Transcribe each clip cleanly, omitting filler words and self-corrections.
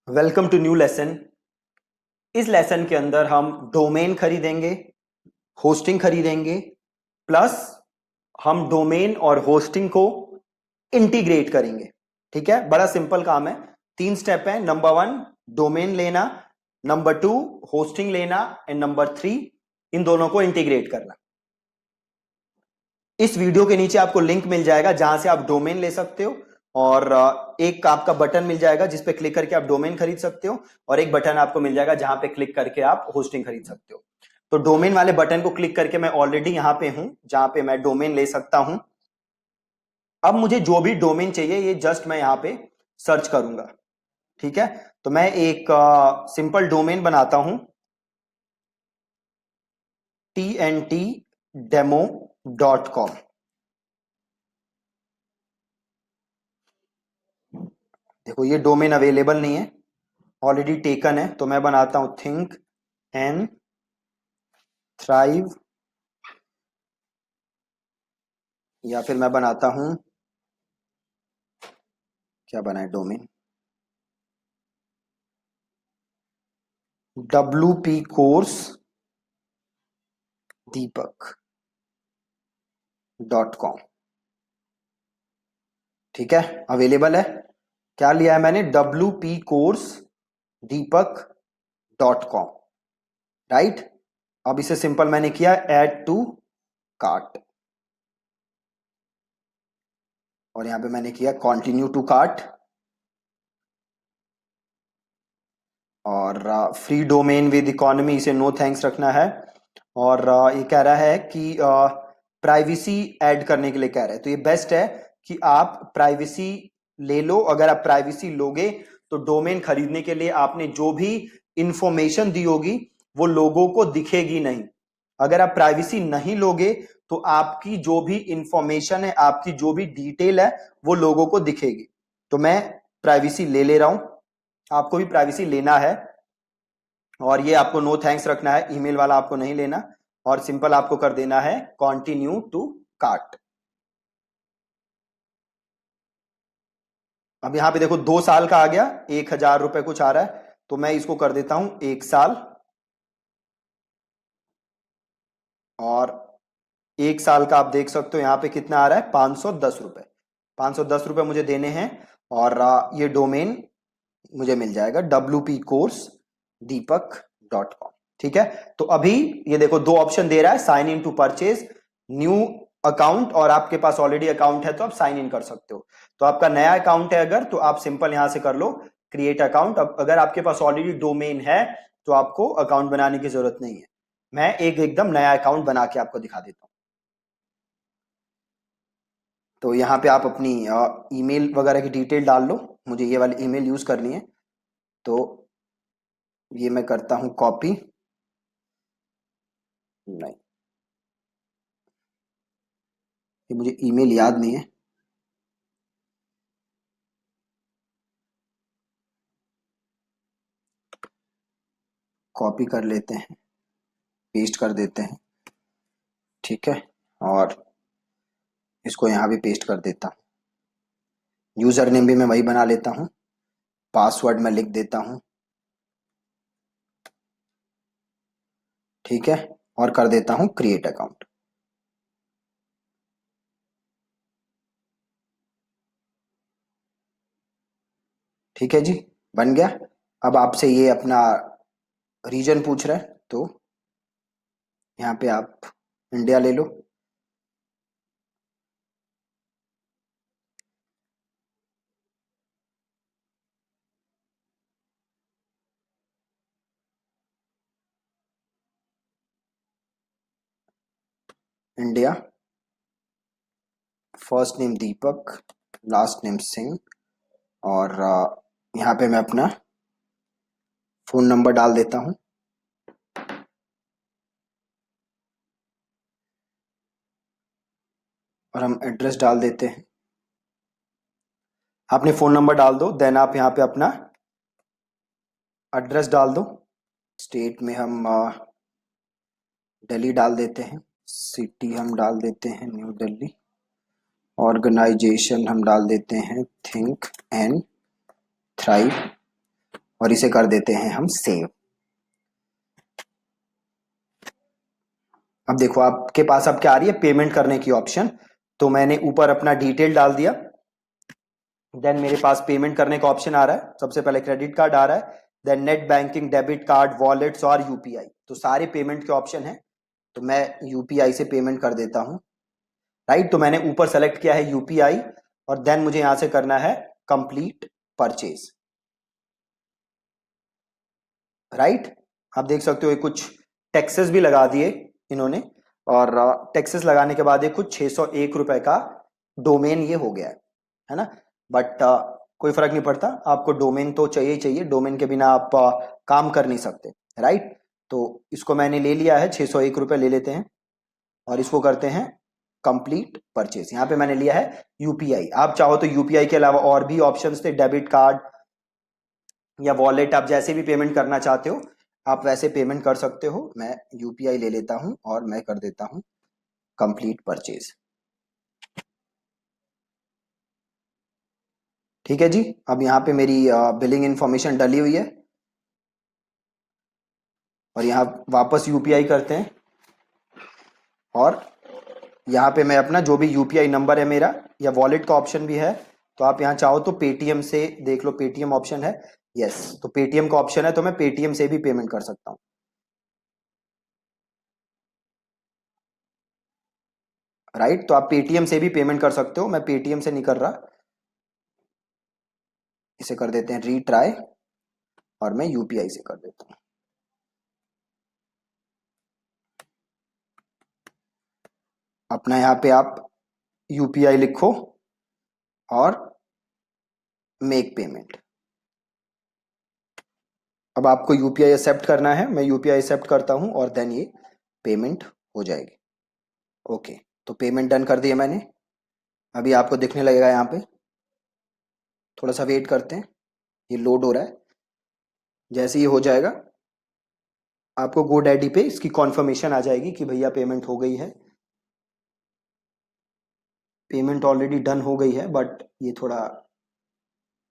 Welcome to new lesson. इस lesson के अंदर हम डोमेन खरीदेंगे, होस्टिंग खरीदेंगे, प्लस हम डोमेन और होस्टिंग को इंटीग्रेट करेंगे। ठीक है, बड़ा सिंपल काम है। 3 स्टेप है। नंबर 1 डोमेन लेना, नंबर 2 होस्टिंग लेना एंड नंबर 3 इन दोनों को इंटीग्रेट करना। इस वीडियो के नीचे आपको लिंक मिल जाएगा जहां से आप डोमेन ले सकते हो और एक आपका बटन मिल जाएगा जिस पे क्लिक करके आप डोमेन खरीद सकते हो और एक बटन आपको मिल जाएगा जहां पे क्लिक करके आप होस्टिंग खरीद सकते हो। तो डोमेन वाले बटन को क्लिक करके मैं ऑलरेडी यहां पे हूं जहां पे मैं डोमेन ले सकता हूं। अब मुझे जो भी डोमेन चाहिए ये जस्ट मैं यहां पे सर्च करूंगा। ठीक है, तो मैं एक सिंपल डोमेन बनाता हूं, tntdemo.com। देखो ये डोमेन अवेलेबल नहीं है, ऑलरेडी टेकन है, तो मैं बनाता हूं थिंक एंड थ्राइव, या फिर मैं बनाता हूं, क्या बनाए डोमेन, WP कोर्स दीपक.com। ठीक है, अवेलेबल है। क्या लिया है मैंने, WP कोर्स दीपक.com। राइट, अब इसे सिंपल मैंने किया ऐड टू कार्ट और यहां पे मैंने किया कंटिन्यू टू कार्ट और फ्री डोमेन विद इकोनॉमी इसे नो थैंक्स रखना है। और ये कह रहा है कि प्राइवेसी ऐड करने के लिए कह रहा है, तो ये बेस्ट है कि आप प्राइवेसी ले लो। अगर आप प्राइवेसी लोगे तो डोमेन खरीदने के लिए आपने जो भी इंफॉर्मेशन दी होगी वो लोगों को दिखेगी नहीं। अगर आप प्राइवेसी नहीं लोगे तो आपकी जो भी इंफॉर्मेशन है, आपकी जो भी डिटेल है वो लोगों को दिखेगी। तो मैं प्राइवेसी ले रहा हूं, आपको भी प्राइवेसी लेना है और ये आपको नो थैंक्स रखना है, ईमेल वाला आपको नहीं लेना और सिंपल आपको कर देना है कंटिन्यू टू कार्ट। अब यहां पे देखो 2 साल का आ गया, 1,000 रुपए कुछ आ रहा है, तो मैं इसको कर देता हूं 1 साल। और 1 साल का आप देख सकते हो यहां पे कितना आ रहा है, 510 रुपए। 510 रुपए मुझे देने हैं और ये डोमेन मुझे मिल जाएगा WP कोर्स दीपक.com। ठीक है, तो अभी ये देखो 2 ऑप्शन दे रहा है, sign in to purchase, new account, और आपके पास ऑलरेडी अकाउंट है तो आप साइन इन कर सकते हो। तो आपका नया अकाउंट है अगर, तो आप सिंपल यहां से कर लो क्रिएट अकाउंट। अब अगर आपके पास ऑलरेडी डोमेन है तो आपको अकाउंट बनाने की जरूरत नहीं है। मैं एक एकदम नया अकाउंट बना के आपको दिखा देता हूं। तो यहाँ पे आप अपनी ईमेल वगैरह की डिटेल डाल लो, मुझे ये वाली ईमेल यूज करनी है, तो ये मैं करता हूं कॉपी। नहीं, ये मुझे ईमेल याद नहीं है। कॉपी कर लेते हैं, पेस्ट कर देते हैं। ठीक है, और इसको यहाँ भी पेस्ट कर देता हूँ। यूजर नेम भी मैं वही बना लेता हूँ, पासवर्ड मैं लिख देता हूँ। ठीक है, और कर देता हूँ क्रिएट अकाउंट। ठीक है जी, बन गया। अब आपसे ये अपना रीजन पूछ रहा है, तो यहाँ पे आप इंडिया ले लो। इंडिया, फर्स्ट नेम दीपक, लास्ट नेम सिंह, और यहाँ पे मैं अपना फोन नंबर डाल देता हूँ। और हम एड्रेस डाल देते हैं। आपने फोन नंबर डाल दो, देन आप यहाँ पे अपना एड्रेस डाल दो। स्टेट में हम दिल्ली डाल देते हैं, सिटी हम डाल देते हैं न्यू दिल्ली, ऑर्गेनाइजेशन हम डाल देते हैं थिंक एंड थ्राइव, और इसे कर देते हैं हम सेव। अब देखो आपके पास अब क्या आ रही है, पेमेंट करने की ऑप्शन। तो मैंने ऊपर अपना डिटेल डाल दिया, देन मेरे पास पेमेंट करने का ऑप्शन आ रहा है। सबसे पहले क्रेडिट कार्ड आ रहा है, then net banking, debit card, wallets और यूपीआई। तो सारे पेमेंट के ऑप्शन है, तो मैं यूपीआई से पेमेंट कर देता हूं। राइट, तो मैंने ऊपर सेलेक्ट किया है यूपीआई, और देन मुझे यहां से करना है कंप्लीट परचेज। राइट, आप देख सकते हो ये कुछ टैक्सेस भी लगा दिए इन्होंने, और टैक्सेस लगाने के बाद ये कुछ 601 रुपए का डोमेन ये हो गया है ना। बट कोई फर्क नहीं पड़ता, आपको डोमेन तो चाहिए ही चाहिए, डोमेन के बिना आप काम कर नहीं सकते। राइट, तो इसको मैंने ले लिया है, 601 रुपए ले लेते हैं, और इसको करते हैं कंप्लीट परचेज। यहाँ पे मैंने लिया है यूपीआई। आप चाहो तो यूपीआई के अलावा और भी ऑप्शंस थे, डेबिट कार्ड या वॉलेट, आप जैसे भी पेमेंट करना चाहते हो आप वैसे पेमेंट कर सकते हो। मैं यूपीआई ले लेता हूं और मैं कर देता हूं कंप्लीट परचेज। ठीक है जी, अब यहाँ पे मेरी बिलिंग इंफॉर्मेशन डली हुई है, और यहाँ वापस यूपीआई करते हैं, और यहाँ पे मैं अपना जो भी यूपीआई नंबर है मेरा, या वॉलेट का ऑप्शन भी है, तो आप यहाँ चाहो तो पेटीएम से देख लो, पेटीएम ऑप्शन है। यस, तो पेटीएम का ऑप्शन है, तो मैं पेटीएम से भी पेमेंट कर सकता हूँ। राइट, तो आप पेटीएम से भी पेमेंट कर सकते हो, मैं पेटीएम से नहीं कर रहा। इसे कर देते हैं रीट्राई, और मैं यूपीआई से कर देता हूँ। अपना यहाँ पे आप यूपीआई लिखो और मेक पेमेंट। अब आपको यूपीआई एक्सेप्ट करना है, मैं यूपीआई एक्सेप्ट करता हूँ, और देन ये पेमेंट हो जाएगी। ओके, तो पेमेंट डन कर दिया मैंने। अभी आपको दिखने लगेगा यहाँ पे, थोड़ा सा वेट करते हैं, ये लोड हो रहा है। जैसे ये हो जाएगा आपको GoDaddy पे इसकी कॉन्फर्मेशन आ जाएगी कि भैया पेमेंट हो गई है। पेमेंट ऑलरेडी डन हो गई है, बट ये थोड़ा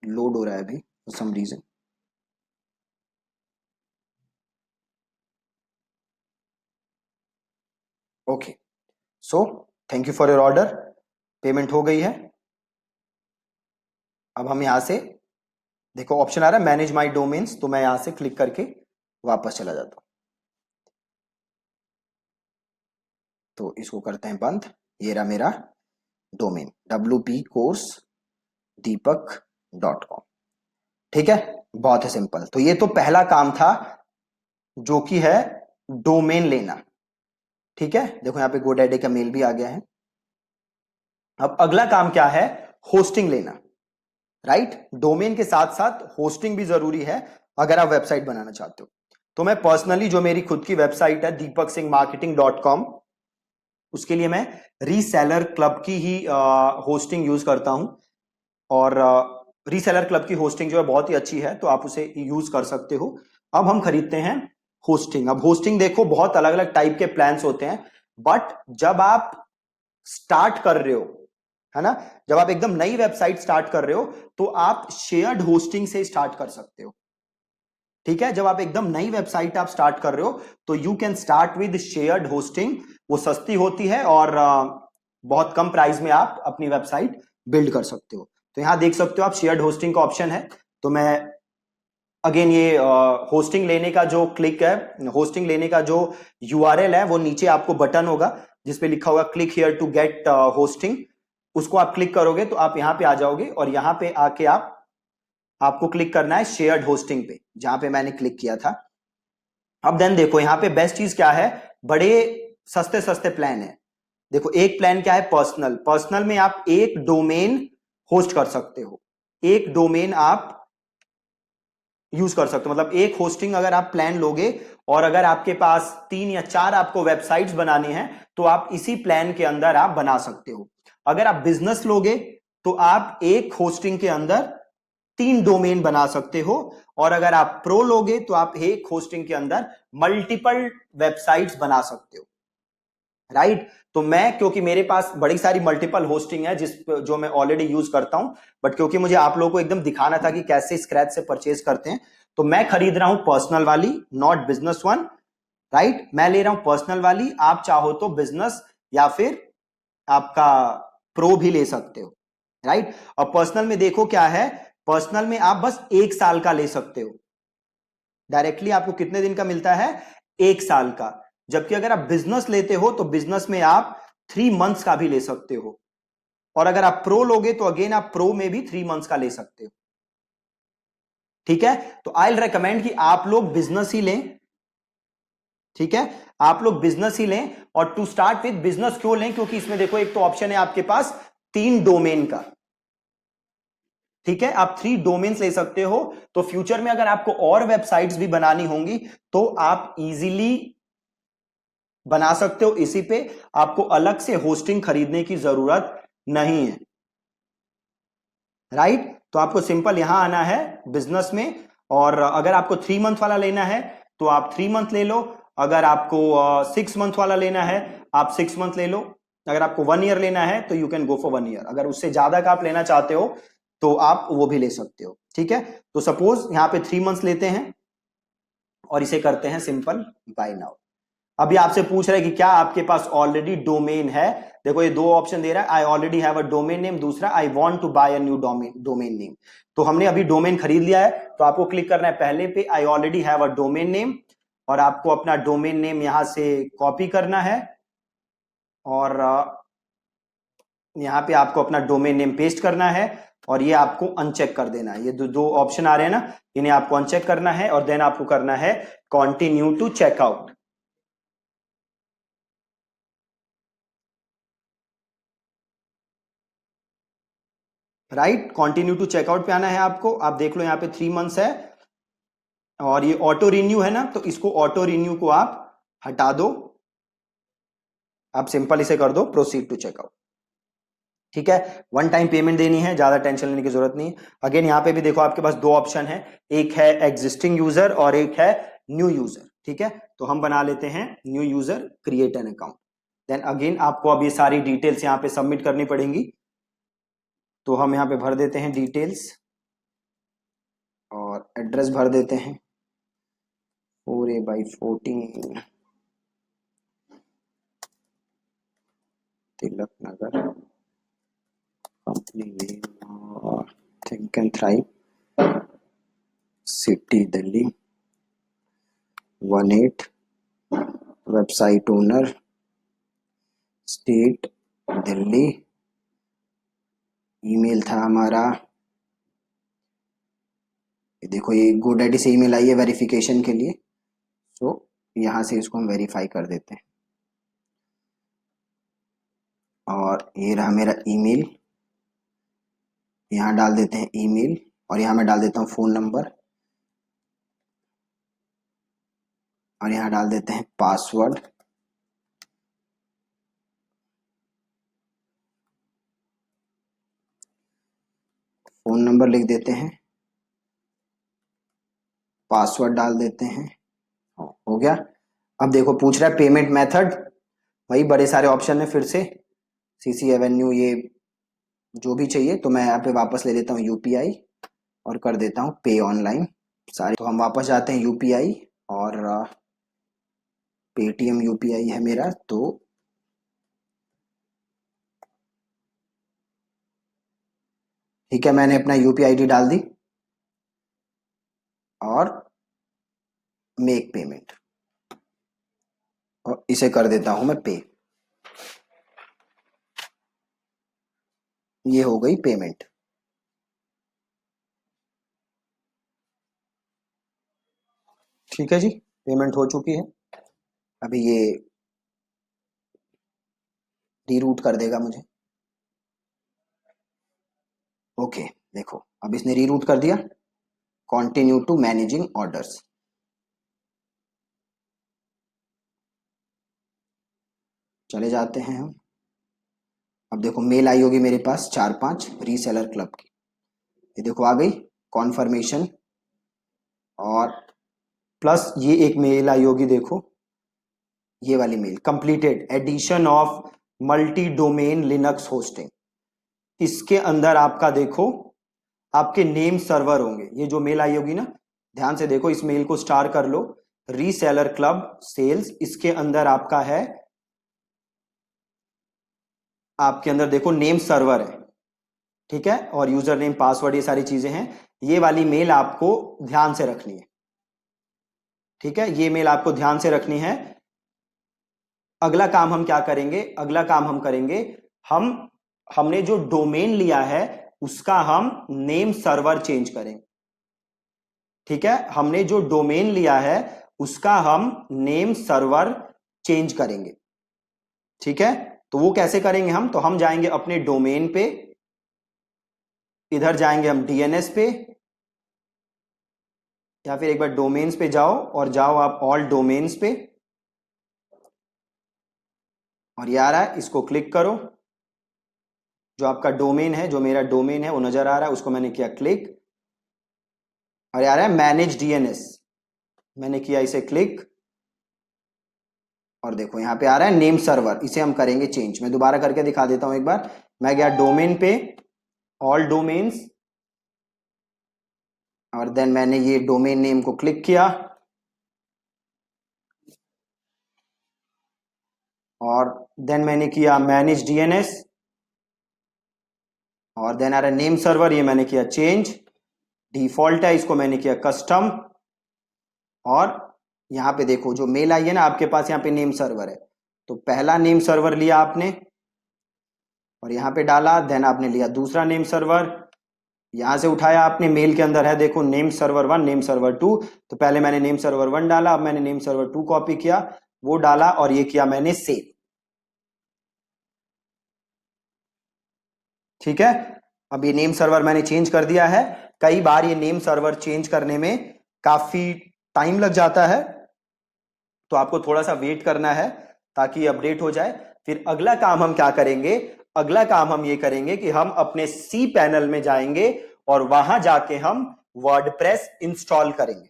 लोड हो रहा है अभी for some reason. Okay, so thank you for your order, payment हो गई है। अब हम यहाँ से देखो ऑप्शन आ रहा है मैनेज माई डोमेन्स, तो मैं यहाँ से क्लिक करके वापस चला जाता हूँ। तो इसको करते हैं बंद। ये रहा मेरा डोमेन wpcoursedeepak.com। ठीक है, बहुत है सिंपल। तो ये तो पहला काम था, जो कि है डोमेन लेना। ठीक है, देखो यहाँ पे GoDaddy का मेल भी आ गया है। अब अगला काम क्या है, होस्टिंग लेना। राइट, डोमेन के साथ साथ होस्टिंग भी जरूरी है अगर आप वेबसाइट बनाना चाहते हो। तो मैं पर्सनली जो मेरी खुद की वेबसाइट है deepaksinghmarketing.com, उसके लिए मैं रीसेलर क्लब की ही होस्टिंग यूज करता हूं, और रीसेलर क्लब की होस्टिंग जो है बहुत ही अच्छी है, तो आप उसे यूज कर सकते हो। अब हम खरीदते हैं होस्टिंग। अब होस्टिंग देखो बहुत अलग अलग टाइप के प्लान्स होते हैं, बट जब आप स्टार्ट कर रहे हो, है ना, जब आप एकदम नई वेबसाइट स्टार्ट कर रहे हो, तो आप शेयर्ड होस्टिंग से स्टार्ट कर सकते हो। ठीक है, जब आप एकदम नई वेबसाइट आप स्टार्ट कर रहे हो, तो you can start with shared hosting. वो सस्ती होती है, और बहुत कम प्राइस में आप अपनी वेबसाइट बिल्ड कर सकते हो। तो यहां देख सकते हो आप शेयर्ड होस्टिंग का ऑप्शन है। तो मैं अगेन ये होस्टिंग लेने का जो क्लिक है, होस्टिंग लेने का जो यूआरएल है, वो नीचे आपको बटन होगा जिसपे लिखा होगा click here to get hosting. उसको आप क्लिक करोगे तो आप यहां पे आ जाओगे, और यहां पे आके आपको क्लिक करना है शेयर्ड होस्टिंग पे, जहां पे मैंने क्लिक किया था। अब देन देखो यहाँ पे बेस्ट चीज क्या है, बड़े सस्ते सस्ते प्लान है। देखो एक प्लान क्या है, पर्सनल। पर्सनल में आप एक डोमेन होस्ट कर सकते हो, एक डोमेन आप यूज कर सकते हो। मतलब एक होस्टिंग अगर आप प्लान लोगे, और अगर आपके पास 3 या 4 आपको वेबसाइट्स बनानी है, तो आप इसी प्लान के अंदर आप बना सकते हो। अगर आप बिजनेस लोगे, तो आप एक होस्टिंग के अंदर 3 डोमेन बना सकते हो, और अगर आप प्रो लोगे तो आप एक होस्टिंग के अंदर मल्टीपल वेबसाइट्स बना सकते हो। राइट, तो मैं क्योंकि मेरे पास बड़ी सारी मल्टीपल होस्टिंग है जो मैं ऑलरेडी यूज करता हूं, बट क्योंकि मुझे आप लोगों को एकदम दिखाना था कि कैसे स्क्रैच से परचेज करते हैं, तो मैं खरीद रहा हूं पर्सनल वाली, नॉट बिजनेस वन, राइट। मैं ले रहा हूं पर्सनल वाली, आप चाहो तो बिजनेस या फिर आपका प्रो भी ले सकते हो, राइट। और पर्सनल में देखो क्या है, पर्सनल में आप बस 1 साल का ले सकते हो, डायरेक्टली आपको कितने दिन का मिलता है, 1 साल का। जबकि अगर आप बिजनेस लेते हो तो बिजनेस में आप 3 मंथ्स का भी ले सकते हो, और अगर आप प्रो लोगे तो अगेन आप प्रो में भी 3 मंथ्स का ले सकते हो, ठीक है। तो आई विल रेकमेंड कि आप लोग बिजनेस ही लें, ठीक है, आप लोग बिजनेस ही लें। और टू स्टार्ट विद बिजनेस क्यों लें, क्योंकि इसमें देखो एक तो ऑप्शन है आपके पास 3 डोमेन का, ठीक है, आप 3 डोमेन्स ले सकते हो। तो फ्यूचर में अगर आपको और वेबसाइट्स भी बनानी होंगी तो आप इजीली बना सकते हो इसी पे, आपको अलग से होस्टिंग खरीदने की जरूरत नहीं है, राइट। तो आपको सिंपल यहां आना है बिजनेस में, और अगर आपको 3 मंथ वाला लेना है तो आप 3 मंथ ले लो, अगर आपको 6 मंथ वाला लेना है आप 6 मंथ ले लो, अगर आपको 1 ईयर लेना है तो you can go for 1 year, अगर उससे ज्यादा का आप लेना चाहते हो तो आप वो भी ले सकते हो, ठीक है। तो सपोज यहां पे 3 मंथ्स लेते हैं और इसे करते हैं सिंपल बाय नाउ। अभी आपसे पूछ रहा है कि क्या आपके पास ऑलरेडी डोमेन है, देखो ये 2 ऑप्शन दे रहा है, I already have a domain name, दूसरा I want to buy a new domain name. तो हमने अभी डोमेन खरीद लिया है, तो आपको क्लिक करना है पहले पे, आई already have a domain name, और आपको अपना डोमेन नेम यहां से कॉपी करना है, और यहां पे आपको अपना डोमेन नेम पेस्ट करना है, और ये आपको अनचेक कर देना है, ये दो ऑप्शन आ रहे हैं ना, इन्हें आपको अनचेक करना है, और देन आपको करना है continue to checkout, right. Continue to checkout पे आना है आपको, आप देख लो यहाँ पे 3 मंथ्स है, और ये ऑटो रिन्यू है ना, तो इसको ऑटो रिन्यू को आप हटा दो, आप सिंपल इसे कर दो प्रोसीड टू चेकआउट, ठीक है। वन टाइम पेमेंट देनी है, ज्यादा टेंशन लेने की जरूरत नहीं है। अगेन यहाँ पे भी देखो आपके पास 2 ऑप्शन है, एक है एग्जिस्टिंग यूजर और एक है न्यू यूजर, ठीक है। तो हम बना लेते हैं new user, create an account, then again आपको अब ये सारी डिटेल्स यहाँ पे सबमिट करनी पड़ेंगी, तो हम यहाँ पे भर देते हैं डिटेल्स, और एड्रेस भर देते हैं 4A/14 Tilak Nagar, company name think and thrive, city Delhi 18, website owner state Delhi, email था हमारा, देखो ये GoDaddy से ईमेल आई है वेरिफिकेशन के लिए, तो यहाँ से इसको हम वेरीफाई कर देते हैं, और ये रहा मेरा ईमेल, यहाँ डाल देते हैं ईमेल, और यहाँ मैं डाल देता हूँ फ़ोन नंबर, और यहाँ डाल देते हैं पासवर्ड, फ़ोन नंबर लिख देते हैं, पासवर्ड डाल देते हैं, हो गया। अब देखो पूछ रहा है पेमेंट मेथड, वही बड़े सारे ऑप्शन है फिर से, सीसी एवेन्यू, ये जो भी चाहिए, तो मैं यहाँ पे वापस ले लेता हूँ यूपीआई और कर देता हूँ पे ऑनलाइन सारे। तो हम वापस जाते हैं यूपीआई, और पेटीएम यूपीआई है मेरा, तो ठीक है, मैंने अपना यूपीआई आईडी डाल दी, और मेक पेमेंट, और इसे कर देता हूं मैं पे, ये हो गई पेमेंट, ठीक है जी, पेमेंट हो चुकी है। अभी ये रीरूट कर देगा मुझे, ओके। देखो अब इसने रीरूट कर दिया, कंटिन्यू टू मैनेजिंग ऑर्डर्स, चले जाते हैं हम। अब देखो मेल आई होगी मेरे पास 4-5 रीसेलर क्लब की, ये देखो आ गई कॉन्फर्मेशन, और प्लस ये एक मेल आई होगी, देखो ये वाली mail, completed edition of multi domain Linux hosting, इसके अंदर आपका देखो आपके नेम सर्वर होंगे, ये जो मेल आई होगी ना, ध्यान से देखो, इस मेल को स्टार कर लो, रीसेलर क्लब सेल्स, इसके अंदर आपका है, आपके अंदर देखो नेम सर्वर है, ठीक है, और यूजर नेम पासवर्ड ये सारी चीजें हैं। ये वाली मेल आपको ध्यान से रखनी है, ठीक है, ये मेल आपको ध्यान से रखनी है। अगला काम हम क्या करेंगे, अगला काम हम करेंगे, हमने जो डोमेन लिया है उसका हम नेम सर्वर चेंज करेंगे, ठीक है, हमने जो डोमेन लिया है उसका हम नेम सर्वर चेंज करेंगे, ठीक है। तो वो कैसे करेंगे हम, तो हम जाएंगे अपने डोमेन पे, इधर जाएंगे हम डीएनएस पे, या फिर एक बार डोमेन्स पे जाओ और जाओ आप ऑल डोमेन्स पे, और ये आ रहा है, इसको क्लिक करो, जो आपका डोमेन है, जो मेरा डोमेन है वो नजर आ रहा है, उसको मैंने किया क्लिक, और ये आ रहा है मैनेज डीएनएस, मैंने किया इसे क्लिक, और देखो यहां पे आ रहा है नेम सर्वर, इसे हम करेंगे चेंज। मैं दोबारा करके दिखा देता हूं एक बार, मैं गया डोमेन पे, ऑल डोमेन्स, और देन मैंने ये डोमेन नेम को क्लिक किया, और देन मैंने किया मैनेज डीएनएस, और देन आ रहा है नेम सर्वर, ये मैंने किया चेंज, डिफॉल्ट है इसको मैंने किया कस्टम, और यहां पे देखो जो मेल आई है ना आपके पास, यहां पे नेम सर्वर है, तो पहला नेम सर्वर लिया आपने और यहां पे डाला, देन आपने लिया दूसरा नेम सर्वर, यहां से उठाया आपने, मेल के अंदर है देखो नेम सर्वर 1 नेम सर्वर 2, तो पहले मैंने नेम सर्वर 1 डाला, अब मैंने नेम सर्वर 2 कॉपी किया, वो डाला, और ये किया मैंने सेव, ठीक है। अब ये नेम सर्वर मैंने चेंज कर दिया है। कई बार ये नेम सर्वर चेंज करने में काफी टाइम लग जाता है, तो आपको थोड़ा सा वेट करना है ताकि अपडेट हो जाए। फिर अगला काम हम क्या करेंगे, अगला काम हम ये करेंगे कि हम अपने सी पैनल में जाएंगे और वहां जाके हम वर्डप्रेस इंस्टॉल करेंगे,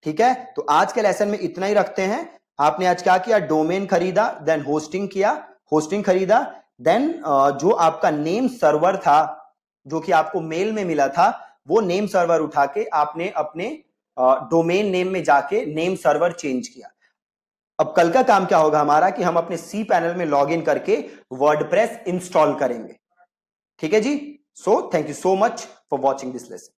ठीक है। तो आज के लेसन में इतना ही रखते हैं। आपने आज क्या किया, डोमेन खरीदा, देन होस्टिंग किया, होस्टिंग खरीदा, देन जो आपका नेम सर्वर था जो कि आपको मेल में मिला था, वो नेम सर्वर उठा के आपने अपने डोमेन नेम में जाके नेम सर्वर चेंज किया। अब कल का काम क्या होगा हमारा कि हम अपने सी पैनल में लॉग इन करके वर्डप्रेस इंस्टॉल करेंगे, ठीक है जी। So thank you so much for watching this lesson.